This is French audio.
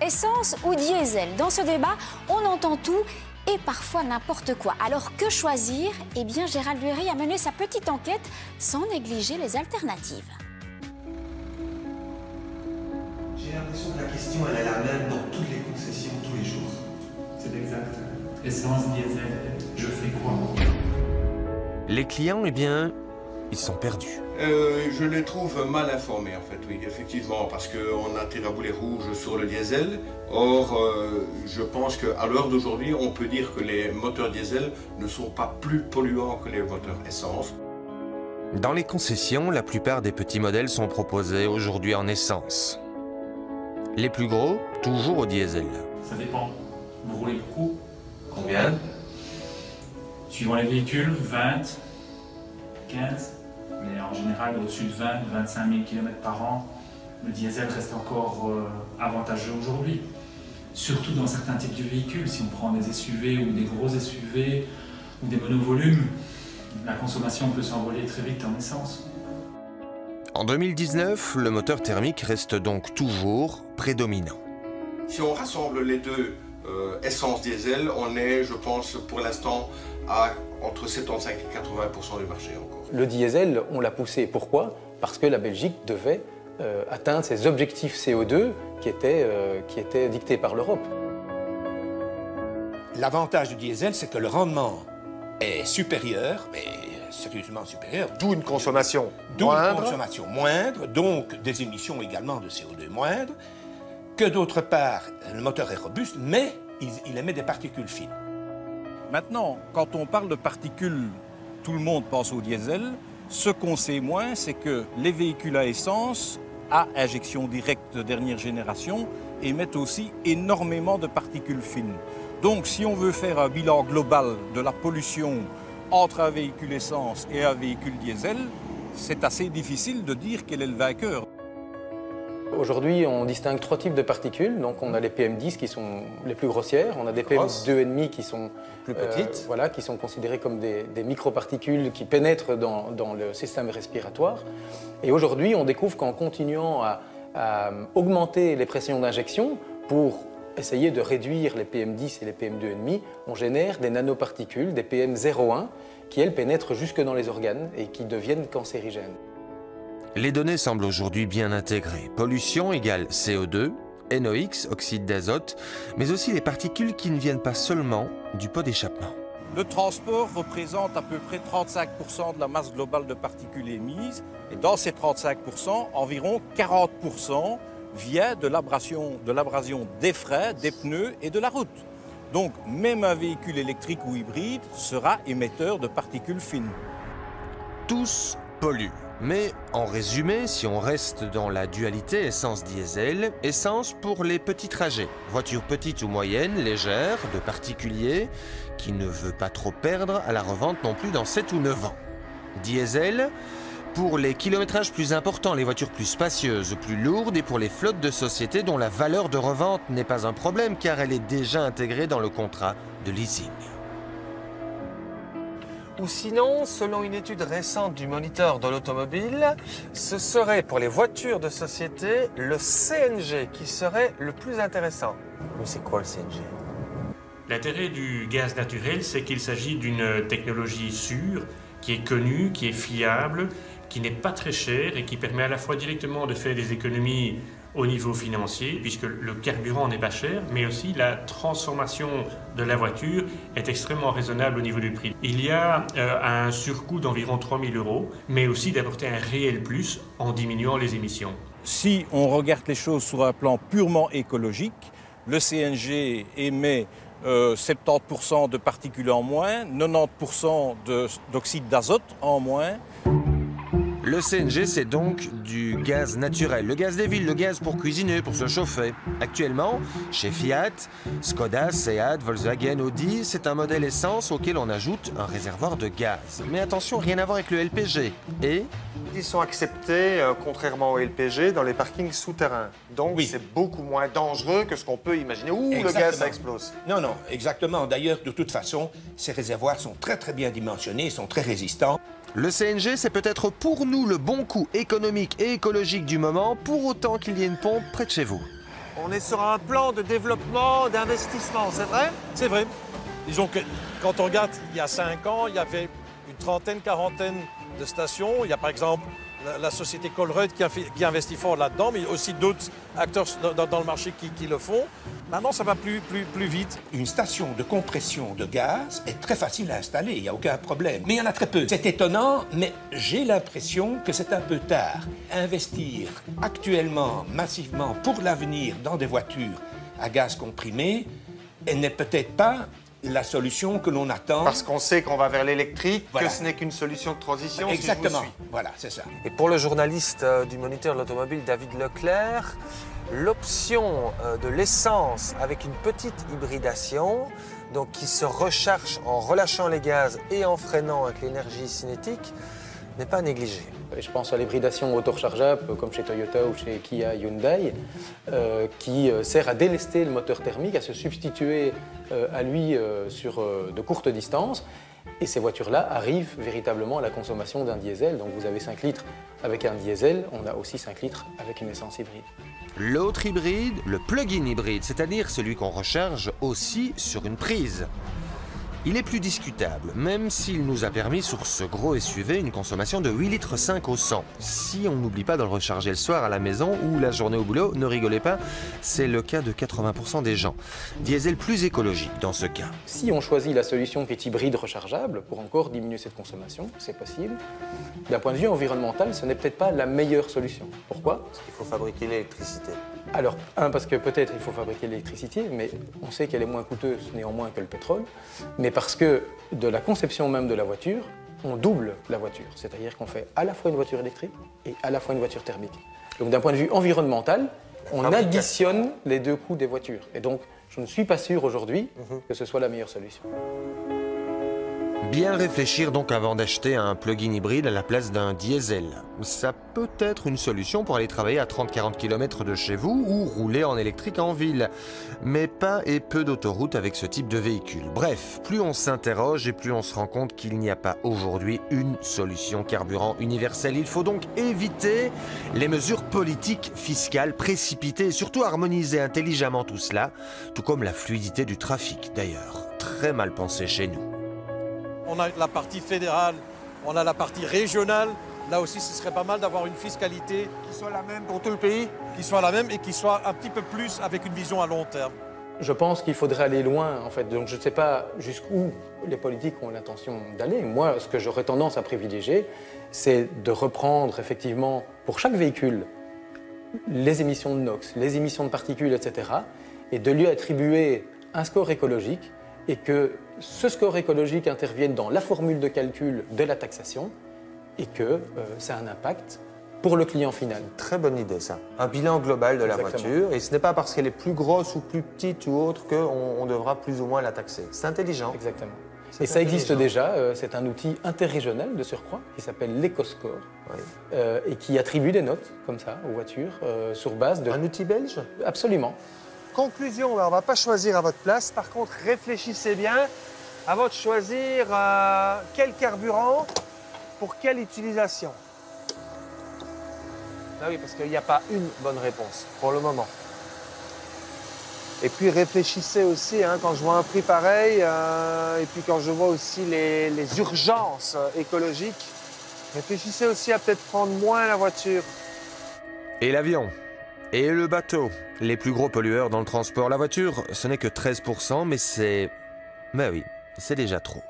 essence ou diesel? Dans ce débat, on entend tout et parfois n'importe quoi. Alors que choisir? Eh bien, Gérald Duhéry a mené sa petite enquête sans négliger les alternatives. J'ai l'impression que la question, elle est la même dans toutes les concessions, tous les jours. C'est exact. Essence, diesel, je fais quoi? Les clients, eh bien, ils sont perdus. Je les trouve mal informés en fait, oui, effectivement, parce qu'on a tiré à boulet rouge sur le diesel. Or, je pense qu'à l'heure d'aujourd'hui, on peut dire que les moteurs diesel ne sont pas plus polluants que les moteurs essence. Dans les concessions, la plupart des petits modèles sont proposés aujourd'hui en essence. Les plus gros, toujours au diesel. Ça dépend. Vous roulez beaucoup? Combien? Suivant les véhicules, 20, 15. Mais en général, au-dessus de 20, 25 000 km par an, le diesel reste encore avantageux aujourd'hui. Surtout dans certains types de véhicules. Si on prend des SUV ou des gros SUV ou des monovolumes, la consommation peut s'envoler très vite en essence. En 2019, le moteur thermique reste donc toujours prédominant. Si on rassemble les deux, essence-diesel, on est, je pense, pour l'instant, à entre 75 et 80% du marché encore. Le diesel, on l'a poussé. Pourquoi? Parce que la Belgique devait atteindre ses objectifs CO2 qui étaient dictés par l'Europe. L'avantage du diesel, c'est que le rendement est supérieur, mais sérieusement supérieur. D'où une consommation moindre. D'où une consommation moindre, donc des émissions également de CO2 moindres. Que d'autre part, le moteur est robuste, mais il émet des particules fines. Maintenant, quand on parle de particules, tout le monde pense au diesel. Ce qu'on sait moins, c'est que les véhicules à essence, à injection directe de dernière génération, émettent aussi énormément de particules fines. Donc, si on veut faire un bilan global de la pollution entre un véhicule essence et un véhicule diesel, c'est assez difficile de dire quel est le vainqueur. Aujourd'hui, on distingue 3 types de particules. Donc, on a les PM10 qui sont les plus grossières, on a des PM2,5 qui sont plus petites, voilà, qui sont considérées comme des microparticules qui pénètrent dans le système respiratoire. Et aujourd'hui, on découvre qu'en continuant à augmenter les pressions d'injection pour essayer de réduire les PM10 et les PM2,5, on génère des nanoparticules, des PM0,1, qui elles pénètrent jusque dans les organes et qui deviennent cancérigènes. Les données semblent aujourd'hui bien intégrées. Pollution égale CO2, NOx, oxyde d'azote, mais aussi les particules qui ne viennent pas seulement du pot d'échappement. Le transport représente à peu près 35% de la masse globale de particules émises. Et dans ces 35%, environ 40% vient de l'abrasion des freins, des pneus et de la route. Donc même un véhicule électrique ou hybride sera émetteur de particules fines. Tous polluent. Mais en résumé, si on reste dans la dualité essence-diesel, essence pour les petits trajets, voitures petites ou moyennes, légères, de particuliers, qui ne veut pas trop perdre à la revente non plus dans 7 ou 9 ans. Diesel pour les kilométrages plus importants, les voitures plus spacieuses, plus lourdes et pour les flottes de sociétés dont la valeur de revente n'est pas un problème car elle est déjà intégrée dans le contrat de leasing. Ou sinon, selon une étude récente du Moniteur de l'automobile, ce serait pour les voitures de société le CNG qui serait le plus intéressant. Mais c'est quoi le CNG? L'intérêt du gaz naturel, c'est qu'il s'agit d'une technologie sûre, qui est connue, qui est fiable, qui n'est pas très chère et qui permet à la fois directement de faire des économies au niveau financier, puisque le carburant n'est pas cher, mais aussi la transformation de la voiture est extrêmement raisonnable au niveau du prix. Il y a un surcoût d'environ 3 000 €, mais aussi d'apporter un réel plus en diminuant les émissions. Si on regarde les choses sur un plan purement écologique, le CNG émet 70% de particules en moins, 90% d'oxyde d'azote en moins. Le CNG, c'est donc du gaz naturel. Le gaz des villes, le gaz pour cuisiner, pour se chauffer. Actuellement, chez Fiat, Skoda, Seat, Volkswagen, Audi, c'est un modèle essence auquel on ajoute un réservoir de gaz. Mais attention, rien à voir avec le LPG. Et Ils sont acceptés, contrairement au LPG, dans les parkings souterrains. Donc, oui, c'est beaucoup moins dangereux que ce qu'on peut imaginer. Ouh, exactement. Le gaz, ça explose. Non, non, exactement. D'ailleurs, de toute façon, ces réservoirs sont très bien dimensionnés, ils sont très résistants. Le CNG, c'est peut-être pour nous le bon coup économique et écologique du moment, pour autant qu'il y ait une pompe près de chez vous. On est sur un plan de développement, d'investissement, c'est vrai? C'est vrai. Disons que quand on regarde, il y a 5 ans, il y avait une trentaine, quarantaine de stations. Il y a par exemple la société Colruyt qui investit fort là-dedans, mais il y a aussi d'autres acteurs dans le marché qui le font. Maintenant, ça va plus vite. Une station de compression de gaz est très facile à installer, il n'y a aucun problème. Mais il y en a très peu. C'est étonnant, mais j'ai l'impression que c'est un peu tard. Investir actuellement, massivement, pour l'avenir, dans des voitures à gaz comprimé, n'est peut-être pas la solution que l'on attend. Parce qu'on sait qu'on va vers l'électrique, voilà, que ce n'est qu'une solution de transition. Exactement, Si je vous suis. voilà, c'est ça. Et pour le journaliste du Moniteur de l'automobile, David Leclerc, l'option de l'essence avec une petite hybridation, donc qui se recharge en relâchant les gaz et en freinant avec l'énergie cinétique, n'est pas négligée. Et je pense à l'hybridation auto-rechargeable, comme chez Toyota ou chez Kia Hyundai, qui sert à délester le moteur thermique, à se substituer à lui sur de courtes distances. Et ces voitures-là arrivent véritablement à la consommation d'un diesel. Donc vous avez 5 litres avec un diesel, on a aussi 5 litres avec une essence hybride. L'autre hybride, le plug-in hybride, c'est-à-dire celui qu'on recharge aussi sur une prise. Il est plus discutable, même s'il nous a permis sur ce gros SUV une consommation de 8,5 litres au 100. Si on n'oublie pas de le recharger le soir à la maison ou la journée au boulot, ne rigolez pas, c'est le cas de 80% des gens. Diesel plus écologique dans ce cas. Si on choisit la solution qui est hybride rechargeable, pour encore diminuer cette consommation, c'est possible. D'un point de vue environnemental, ce n'est peut-être pas la meilleure solution. Pourquoi? Parce qu'il faut fabriquer l'électricité. Alors, parce que peut-être il faut fabriquer l'électricité, mais on sait qu'elle est moins coûteuse néanmoins que le pétrole, mais parce que de la conception même de la voiture, on double la voiture. C'est-à-dire qu'on fait à la fois une voiture électrique et à la fois une voiture thermique. Donc d'un point de vue environnemental, on additionne les deux coûts des voitures. Et donc, je ne suis pas sûr aujourd'hui que ce soit la meilleure solution. Bien réfléchir donc avant d'acheter un plug-in hybride à la place d'un diesel. Ça peut être une solution pour aller travailler à 30-40 km de chez vous ou rouler en électrique en ville. Mais pas et peu d'autoroutes avec ce type de véhicule. Bref, plus on s'interroge et plus on se rend compte qu'il n'y a pas aujourd'hui une solution carburant universelle. Il faut donc éviter les mesures politiques, fiscales, précipitées et surtout harmoniser intelligemment tout cela, tout comme la fluidité du trafic d'ailleurs. Très mal pensé chez nous. On a la partie fédérale, on a la partie régionale. Là aussi, ce serait pas mal d'avoir une fiscalité Qui soit la même pour tout le pays? qui soit la même et qui soit un petit peu plus avec une vision à long terme. Je pense qu'il faudrait aller loin, en fait. Donc je ne sais pas jusqu'où les politiques ont l'intention d'aller. Moi, ce que j'aurais tendance à privilégier, c'est de reprendre effectivement, pour chaque véhicule, les émissions de NOx, les émissions de particules, etc., et de lui attribuer un score écologique, et que ce score écologique intervienne dans la formule de calcul de la taxation, et que ça a un impact pour le client final. Très bonne idée, ça. Un bilan global de la voiture. Et ce n'est pas parce qu'elle est plus grosse ou plus petite ou autre qu'on devra plus ou moins la taxer. C'est intelligent. Exactement. Et ça existe déjà. C'est un outil interrégional de surcroît qui s'appelle l'EcoScore, et qui attribue des notes comme ça aux voitures sur base de... Un outil belge? Absolument. Conclusion, on ne va pas choisir à votre place. Par contre, réfléchissez bien avant de choisir quel carburant pour quelle utilisation. Ah oui, parce qu'il n'y a pas une bonne réponse pour le moment. Et puis réfléchissez aussi, quand je vois un prix pareil, et puis quand je vois aussi les urgences écologiques, réfléchissez aussi à peut-être prendre moins la voiture. Et l'avion? Et le bateau? Les plus gros pollueurs dans le transport. La voiture, ce n'est que 13%, mais c'est... Ben oui, c'est déjà trop.